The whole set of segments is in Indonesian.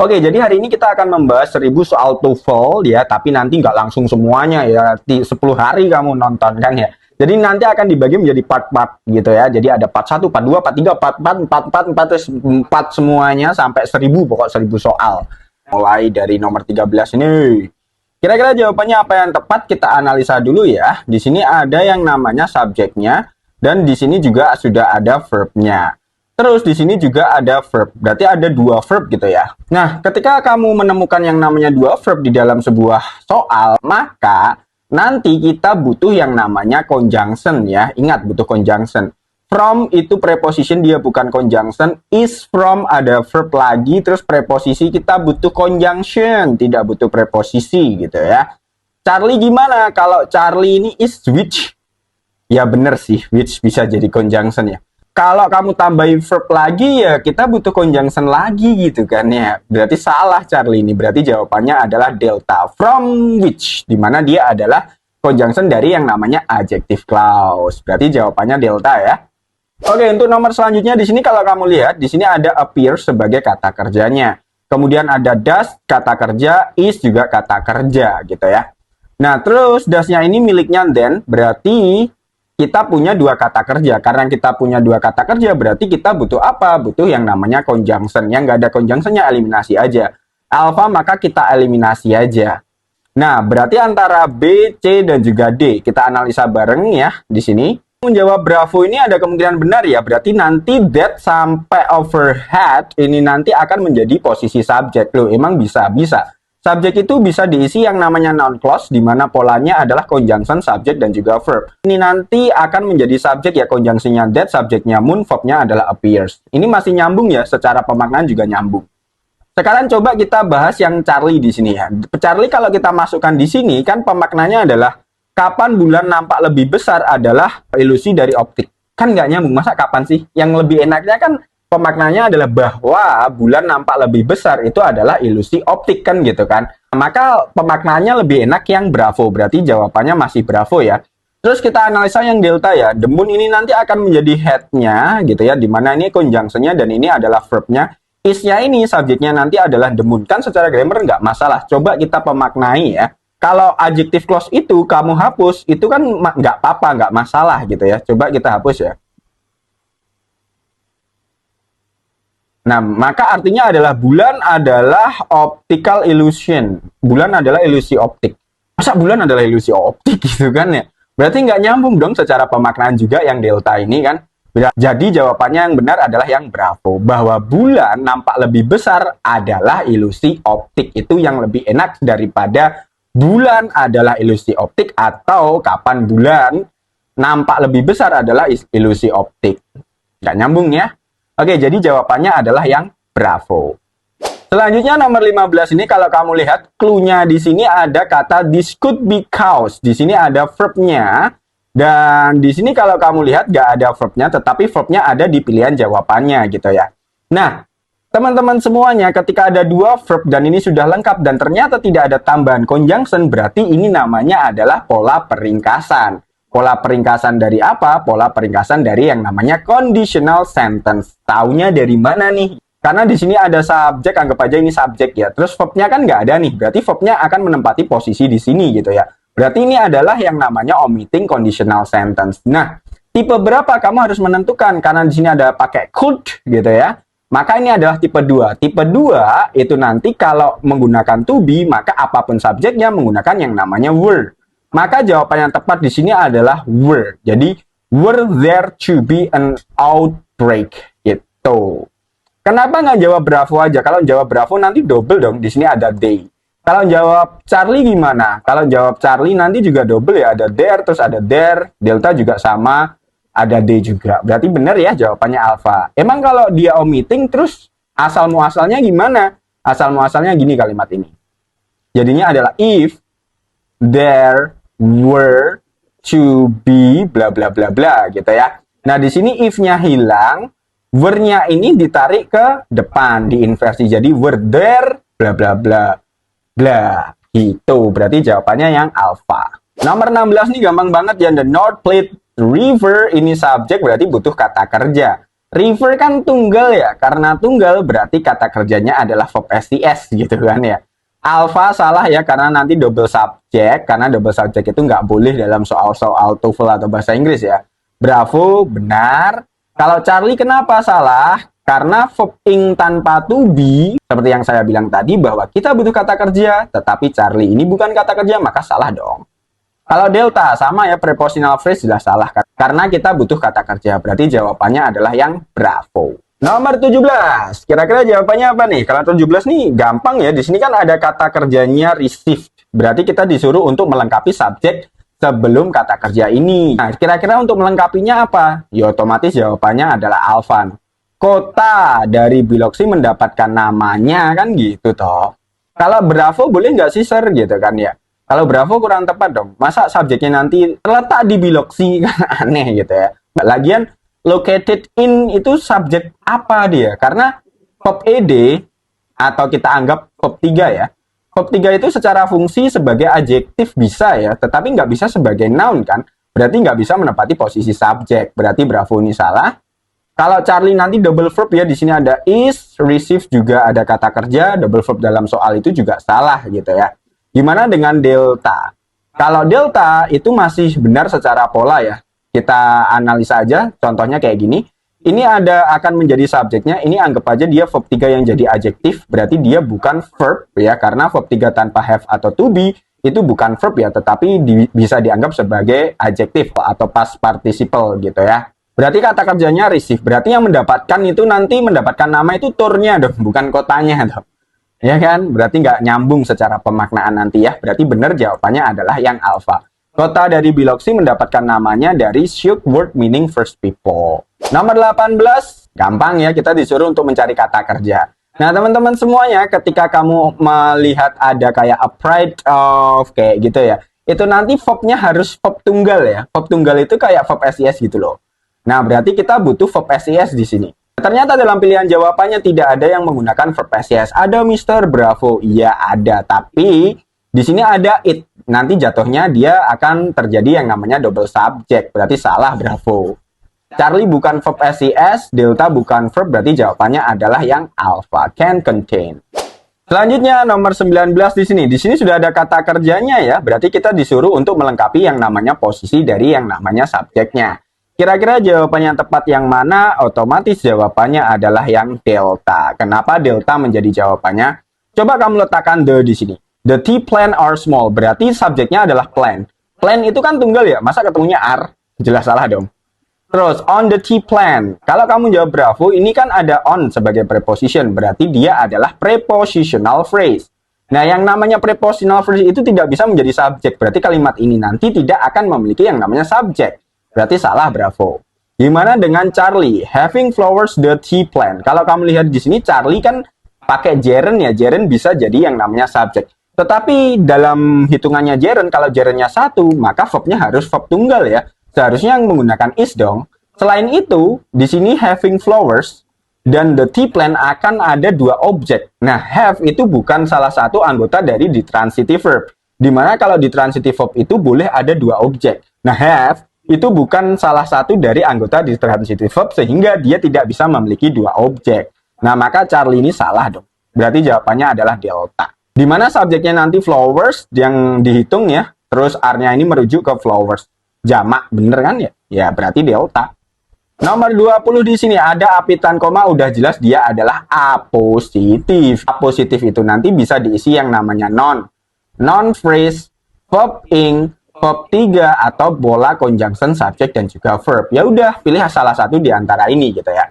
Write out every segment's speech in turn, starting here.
Oke, jadi hari ini kita akan membahas 1000 soal TOEFL ya, tapi nanti nggak langsung semuanya ya, 10 hari kamu nonton kan ya. Jadi nanti akan dibagi menjadi part-part gitu ya. Jadi ada part 1, part 2, part 3, part 4, 4, 4, 4, terus 4 semuanya sampai 1000, pokok 1000 soal. Mulai dari nomor 13 ini. Kira-kira jawabannya apa yang tepat, kita analisa dulu ya. Di sini ada yang namanya subjeknya, dan di sini juga sudah ada verb-nya. Terus di sini juga ada verb, berarti ada 2 verb gitu ya. Nah, ketika kamu menemukan yang namanya 2 verb di dalam sebuah soal, maka nanti kita butuh yang namanya conjunction ya. Ingat, butuh conjunction. From itu preposition, dia bukan conjunction. Is, from ada verb lagi, terus preposisi kita butuh conjunction, tidak butuh preposisi gitu ya. Charlie gimana? Kalau Charlie ini is which? Ya bener sih, which bisa jadi conjunction ya. Kalau kamu tambahin verb lagi ya kita butuh conjunction lagi gitu kan ya. Berarti salah Charlie ini. Berarti jawabannya adalah delta. From which, dimana dia adalah conjunction dari yang namanya adjective clause. Berarti jawabannya delta ya. Oke, untuk nomor selanjutnya di sini kalau kamu lihat di sini ada appear sebagai kata kerjanya. Kemudian ada does kata kerja, is juga kata kerja gitu ya. Nah, terus does-nya ini miliknya then, berarti kita punya 2 kata kerja. Karena kita punya 2 kata kerja, berarti kita butuh apa? Butuh yang namanya conjunction. Yang nggak ada conjunctionnya eliminasi aja. Alpha maka kita eliminasi aja. Nah, berarti antara B, C, dan juga D. Kita analisa bareng ya di sini. Menjawab bravo ini ada kemungkinan benar ya. Berarti nanti that sampai overhead ini nanti akan menjadi posisi subjek. Loh, emang bisa? Bisa. Subjek itu bisa diisi yang namanya noun clause, di mana polanya adalah conjunction, subject, dan juga verb. Ini nanti akan menjadi subjek ya, conjunctionnya that, subjeknya moon, verbnya adalah appears. Ini masih nyambung ya, secara pemaknaan juga nyambung. Sekarang coba kita bahas yang Charlie di sini ya. Charlie kalau kita masukkan di sini, kan pemaknanya adalah kapan bulan nampak lebih besar adalah ilusi dari optik. Kan nggak nyambung, masa kapan sih? Yang lebih enaknya kan pemaknanya adalah bahwa bulan nampak lebih besar itu adalah ilusi optik kan gitu kan. Maka pemaknanya lebih enak yang bravo. Berarti jawabannya masih bravo ya. Terus kita analisa yang delta ya. The moon ini nanti akan menjadi head-nya gitu ya. Dimana ini conjunction-nya dan ini adalah verb-nya. Is-nya ini subjeknya nanti adalah the moon. Kan secara grammar nggak masalah. Coba kita pemaknai ya. Kalau adjective clause itu kamu hapus, itu kan nggak apa-apa, nggak masalah gitu ya. Coba kita hapus ya. Nah, maka artinya adalah bulan adalah optical illusion. Bulan adalah ilusi optik. Masa bulan adalah ilusi optik gitu kan ya? Berarti nggak nyambung dong secara pemaknaan juga yang delta ini kan. Jadi jawabannya yang benar adalah yang bravo. Bahwa bulan nampak lebih besar adalah ilusi optik. Itu yang lebih enak daripada bulan adalah ilusi optik atau kapan bulan nampak lebih besar adalah ilusi optik. Nggak nyambung ya? Oke, jadi jawabannya adalah yang bravo. Selanjutnya nomor 15 ini kalau kamu lihat clue-nya di sini ada kata this could be cause. Di sini ada verb-nya dan di sini kalau kamu lihat nggak ada verb-nya tetapi verb-nya ada di pilihan jawabannya gitu ya. Nah, teman-teman semuanya ketika ada 2 verb dan ini sudah lengkap dan ternyata tidak ada tambahan conjunction berarti ini namanya adalah pola peringkasan. Pola peringkasan dari apa? Pola peringkasan dari yang namanya conditional sentence. Taunya dari mana nih? Karena di sini ada subjek, anggap aja ini subjek ya. Terus verb-nya kan nggak ada nih. Berarti verb-nya akan menempati posisi di sini gitu ya. Berarti ini adalah yang namanya omitting conditional sentence. Nah, tipe berapa kamu harus menentukan? Karena di sini ada pakai could gitu ya. Maka ini adalah tipe 2. Tipe 2 itu nanti kalau menggunakan to be, maka apapun subjeknya menggunakan yang namanya were. Maka jawaban yang tepat di sini adalah were. Jadi, were there to be an outbreak gitu. Kenapa nggak jawab bravo aja? Kalau jawab bravo nanti double dong. Di sini ada they. Kalau jawab Charlie gimana? Kalau jawab Charlie nanti juga double ya. Ada there, terus ada there. Delta juga sama. Ada they juga. Berarti benar ya jawabannya alpha. Emang kalau dia omitting terus asal muasalnya gimana? Asal muasalnya gini kalimat ini. Jadinya adalah if there were to be bla bla bla bla gitu ya. Nah, di sini if-nya hilang, were-nya ini ditarik ke depan, diinversi jadi were there bla bla bla bla gitu. Berarti jawabannya yang alpha. Nomor 16 nih gampang banget ya. The North Platte River ini subjek berarti butuh kata kerja. River kan tunggal ya, karena tunggal berarti kata kerjanya adalah verb STS gitu kan ya. Alpha salah ya, karena nanti double subject, karena double subject itu nggak boleh dalam soal-soal TOEFL atau bahasa Inggris ya. Bravo, benar. Kalau Charlie kenapa salah? Karena verb ing tanpa to be, seperti yang saya bilang tadi bahwa kita butuh kata kerja, tetapi Charlie ini bukan kata kerja, maka salah dong. Kalau delta, sama ya, prepositional phrase jelas salah. Karena kita butuh kata kerja. Berarti jawabannya adalah yang bravo. Nomor 17. Kira-kira jawabannya apa nih? Kalau 17 nih gampang ya. Di sini kan ada kata kerjanya received. Berarti kita disuruh untuk melengkapi subjek sebelum kata kerja ini. Nah, kira-kira untuk melengkapinya apa? Ya otomatis jawabannya adalah Alvan. Kota dari Biloxi mendapatkan namanya, kan gitu toh. Kalau bravo boleh nggak sih sir gitu kan ya. Kalau bravo kurang tepat dong. Masa subjeknya nanti terletak di Biloxi, kan aneh gitu ya. Lagian located in itu subjek apa dia? Karena verb ed atau kita anggap verb 3 ya. Verb 3 itu secara fungsi sebagai adjektif bisa ya, tetapi nggak bisa sebagai noun kan. Berarti nggak bisa menempati posisi subjek. Berarti bravo ini salah. Kalau Charlie nanti double verb ya, di sini ada is, receive juga ada kata kerja, double verb dalam soal itu juga salah gitu ya. Gimana dengan delta? Kalau delta itu masih benar secara pola ya. Kita analisa aja, contohnya kayak gini. Ini ada akan menjadi subjeknya, ini anggap aja dia verb 3 yang jadi adjektif, berarti dia bukan verb ya, karena verb 3 tanpa have atau to be itu bukan verb ya, tetapi bisa dianggap sebagai adjektif atau past participle gitu ya. Berarti kata kerjanya receive, berarti yang mendapatkan itu nanti mendapatkan nama itu turnya dong, bukan kotanya dong. Ya kan? Berarti nggak nyambung secara pemaknaan nanti ya. Berarti benar jawabannya adalah yang alpha. Kota dari Biloxi mendapatkan namanya dari Sioux word meaning first people. Nomor 18, gampang ya, kita disuruh untuk mencari kata kerja. Nah teman-teman semuanya, ketika kamu melihat ada kayak a pride of, kayak gitu ya, itu nanti verbnya harus verb tunggal ya. Verb tunggal itu kayak verb SES gitu loh. Nah berarti kita butuh verb SES di sini. Ternyata dalam pilihan jawabannya tidak ada yang menggunakan verb SES. Ada Mr. Bravo, iya ada. Tapi di sini ada it. Nanti jatuhnya dia akan terjadi yang namanya double subject. Berarti salah Bravo. Charlie bukan verb SES, delta bukan verb. Berarti jawabannya adalah yang alpha, can contain. Selanjutnya nomor 19 di sini. Di sini sudah ada kata kerjanya ya. Berarti kita disuruh untuk melengkapi yang namanya posisi dari yang namanya subjeknya. Kira-kira jawaban yang tepat yang mana? Otomatis jawabannya adalah yang delta. Kenapa delta menjadi jawabannya? Coba kamu letakkan the di sini. The tea plant are small. Berarti subjeknya adalah plant. Plant itu kan tunggal ya. Masa ketemunya are? Jelas salah dong. Terus, on the tea plant. Kalau kamu jawab bravo, ini kan ada on sebagai preposition. Berarti dia adalah prepositional phrase. Nah, yang namanya prepositional phrase itu tidak bisa menjadi subjek. Berarti kalimat ini nanti tidak akan memiliki yang namanya subjek. Berarti salah Bravo. Gimana dengan Charlie? Having flowers the tea plant. Kalau kamu lihat di sini Charlie kan pakai gerund ya. Gerund bisa jadi yang namanya subjek. Tetapi dalam hitungannya gerund, kalau gerundnya satu, maka verbnya harus verb tunggal ya. Seharusnya yang menggunakan is dong. Selain itu, di sini having flowers dan the tea plant akan ada dua objek. Nah, have itu bukan salah satu anggota dari the transitive verb. Dimana kalau di transitive verb itu boleh ada dua objek. Nah, have itu bukan salah satu dari anggota di transitive verb sehingga dia tidak bisa memiliki dua objek. Nah, maka Charlie ini salah dong. Berarti jawabannya adalah delta. Di mana subjeknya nanti flowers yang dihitung ya, terus R-nya ini merujuk ke flowers. Jamak, bener kan ya? Ya, berarti delta. Nomor 20 di sini ada apitan koma, udah jelas dia adalah apositif. Apositif itu nanti bisa diisi yang namanya non. Non-phrase, verb ing, verb 3 atau bola conjunction subject dan juga verb. Ya udah, pilih salah satu di antara ini gitu ya.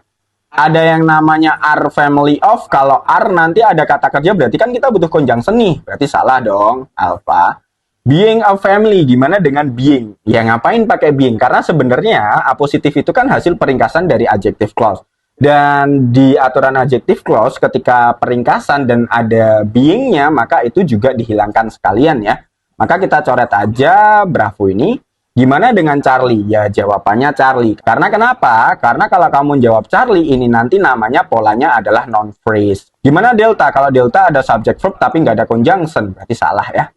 Ada yang namanya are family of. Kalau are nanti ada kata kerja berarti kan kita butuh conjunction nih. Berarti salah dong, alpha. Being a family, gimana dengan being? Ya ngapain pakai being? Karena sebenarnya apositif itu kan hasil peringkasan dari adjective clause. Dan di aturan adjective clause ketika peringkasan dan ada beingnya maka itu juga dihilangkan sekalian ya. Maka kita coret aja Bravo ini. Gimana dengan Charlie? Ya jawabannya Charlie. Karena kenapa? Karena kalau kamu jawab Charlie ini nanti namanya polanya adalah non-phrase. Gimana Delta? Kalau Delta ada subject verb tapi nggak ada conjunction. Berarti salah ya.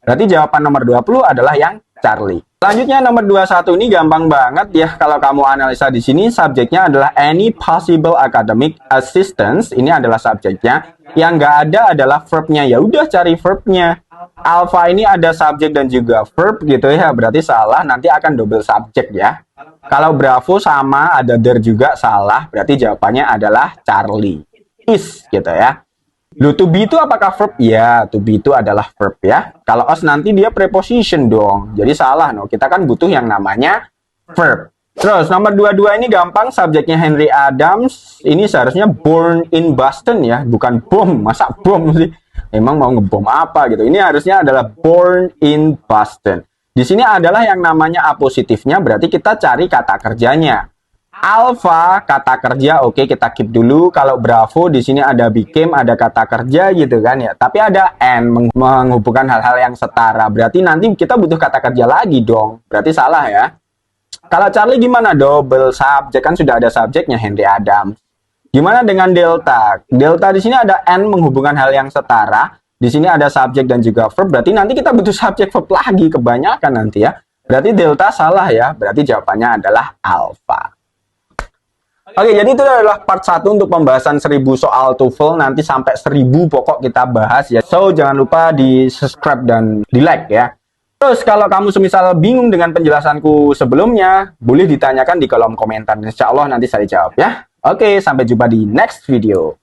Berarti jawaban nomor 20 adalah yang Charlie. Selanjutnya nomor 21 ini gampang banget ya kalau kamu analisa di sini subjeknya adalah any possible academic assistance. Ini adalah subjeknya. Yang nggak ada adalah verbnya. Ya udah cari verbnya. Alpha ini ada subjek dan juga verb gitu ya. Berarti salah, nanti akan double subjek ya. Kalau Bravo sama ada there juga salah. Berarti jawabannya adalah Charlie. Is gitu ya. Loh, to be itu apakah verb? Ya, to be itu adalah verb ya. Kalau os nanti dia preposition dong. Jadi salah, no. Kita kan butuh yang namanya verb. Terus, nomor 22 ini gampang. Subjeknya Henry Adams. Ini seharusnya born in Boston ya. Bukan bom. Masa bom sih? Emang mau ngebom apa gitu. Ini harusnya adalah born in Boston. Di sini adalah yang namanya apositifnya. Berarti kita cari kata kerjanya. Alpha kata kerja, oke kita keep dulu. Kalau Bravo di sini ada became, ada kata kerja gitu kan ya. Tapi ada and menghubungkan hal-hal yang setara. Berarti nanti kita butuh kata kerja lagi dong. Berarti salah ya. Kalau Charlie gimana? Double subjek, kan sudah ada subjeknya Henry Adams. Gimana dengan delta? Delta di sini ada and menghubungkan hal yang setara. Di sini ada subjek dan juga verb. Berarti nanti kita butuh subjek verb lagi kebanyakan nanti ya. Berarti delta salah ya. Berarti jawabannya adalah alpha. Oke, jadi itu adalah part 1 untuk pembahasan 1000 soal TOEFL. Nanti sampai 1000 pokok kita bahas ya. So, jangan lupa di subscribe dan di like ya. Terus, kalau kamu semisal bingung dengan penjelasanku sebelumnya, boleh ditanyakan di kolom komentar. Insya Allah nanti saya jawab ya. Oke, sampai jumpa di next video.